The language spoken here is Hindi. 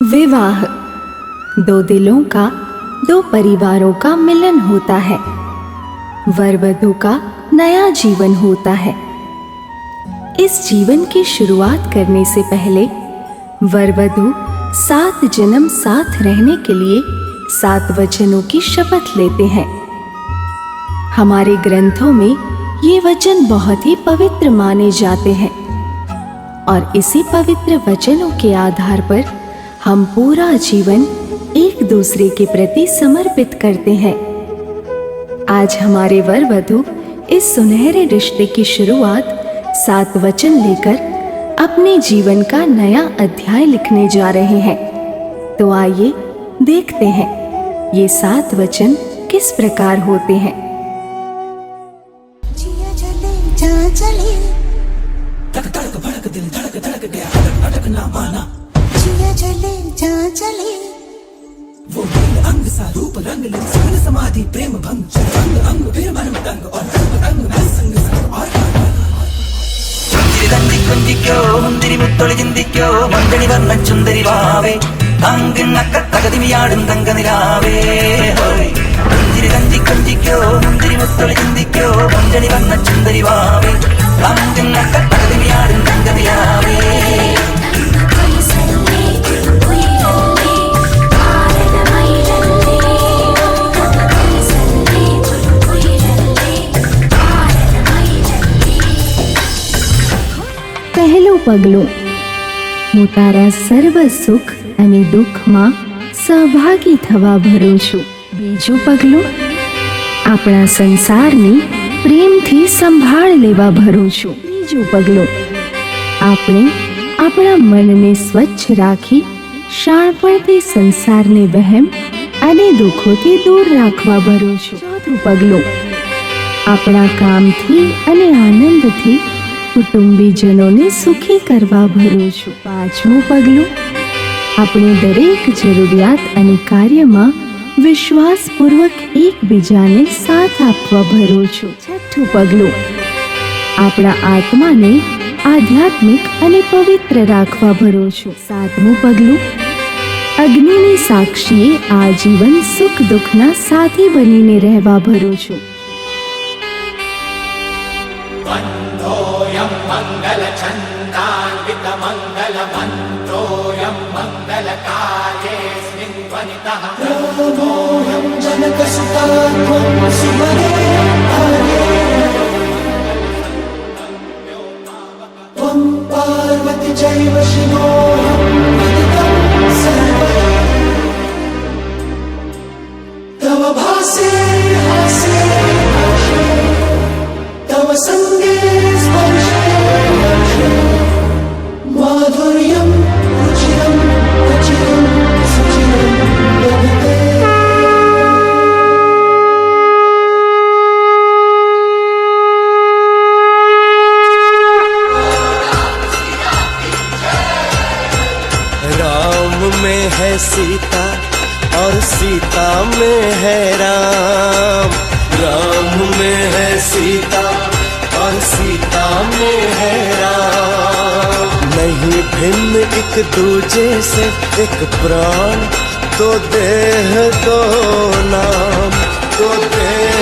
विवाह दो दिलों का, दो परिवारों का मिलन होता है। वर वधू का नया जीवन होता है। इस जीवन की शुरुआत करने से पहले वर वधू 7 जन्म साथ रहने के लिए 7 वचनों की शपथ लेते हैं। हमारे ग्रंथों में ये वचन बहुत ही पवित्र माने जाते हैं और इसी पवित्र वचनों के आधार पर हम पूरा जीवन एक दूसरे के प्रति समर्पित करते हैं। आज हमारे वर वधू इस सुनहरे रिश्ते की शुरुआत 7 वचन लेकर अपने जीवन का नया अध्याय लिखने जा रहे हैं। तो आइए देखते हैं ये 7 वचन किस प्रकार होते हैं। जिया चले धड़क धड़क भड़क दिल धड़क धड़क गया अटक अटक ना माना। जिया चले वो नील अंग सा रूप रंग ले सुन समाधि प्रेम भंग अंग अंग फिर मन तंग और रंग रंग में संग संग और ചുന്തിരി കുഞ്ചിക്കോ മുന്തിരി മുത്തൊളി ചിന്തിക്കോ മഞ്ചണി വർണ്ണ ചുന്ദരി വാവേ താങ്കിണ്ണക്ക തകതിമിയാടും തങ്കനിലാവേ ചുന്തിരി കഞ്ചി കുഞ്ചിക്കോ മുന്തിരി മുത്തൊളി ചിന്തിക്കോ മഞ്ചണി വർണ്ണ ചുന്ദരി വാവേ താങ്കിണ്ണക്ക തകതിമിയാടും തങ്കനിലാവേ પહેલું પગલું, હું તારા સર્વ સુખ અને દુઃખમાં સહભાગી થવા ભરું છું. બીજું પગલું, આપણા સંસારની પ્રેમથી સંભાળ લેવા ભરું છું. ત્રીજું પગલું, આપણે આપણા મનને સ્વચ્છ રાખી શાણપણથી સંસારને વહેમ અને દુઃખોથી દૂર રાખવા ભરું છું. ચોથું પગલું, આપણા કામથી અને આનંદથી કુટુંબીજનોને સુખી કરવા ભરું છું. પાંચમું પગલું, આપણે દરેક જરૂરિયાત અને કાર્યમાં વિશ્વાસપૂર્વક એકબીજાને સાથ આપવા ભરું છું. છઠ્ઠું પગલું, આપણા આત્માને આધ્યાત્મિક અને પવિત્ર રાખવા ભરું છું. સાતમું પગલું, અગ્નિની સાક્ષીએ આજીવન સુખ દુઃખના સાથી બનીને રહેવા ભરું છું. वन्दोऽयं मङ्गलछन्दान्वितमङ्गलमन्त्रोऽयं मङ्गलकार्येऽस्मिन् ध्वनितः रामोऽयं जनकसुतात्मं सुमने आर्ये त्वं पार्वती चैव शिवोऽहं विदितं सर्वदा तव भासे हासे भाषे तव संगे स्पर्शे माधुर्यं रुचिरं रुचिरं सुचिरं लभते। राम में है सीता और सीता में है राम, राम में है सीता और सीता में है राम। नहीं भिन्न एक दूजे से एक प्राण, तो देह दो नाम, तो देह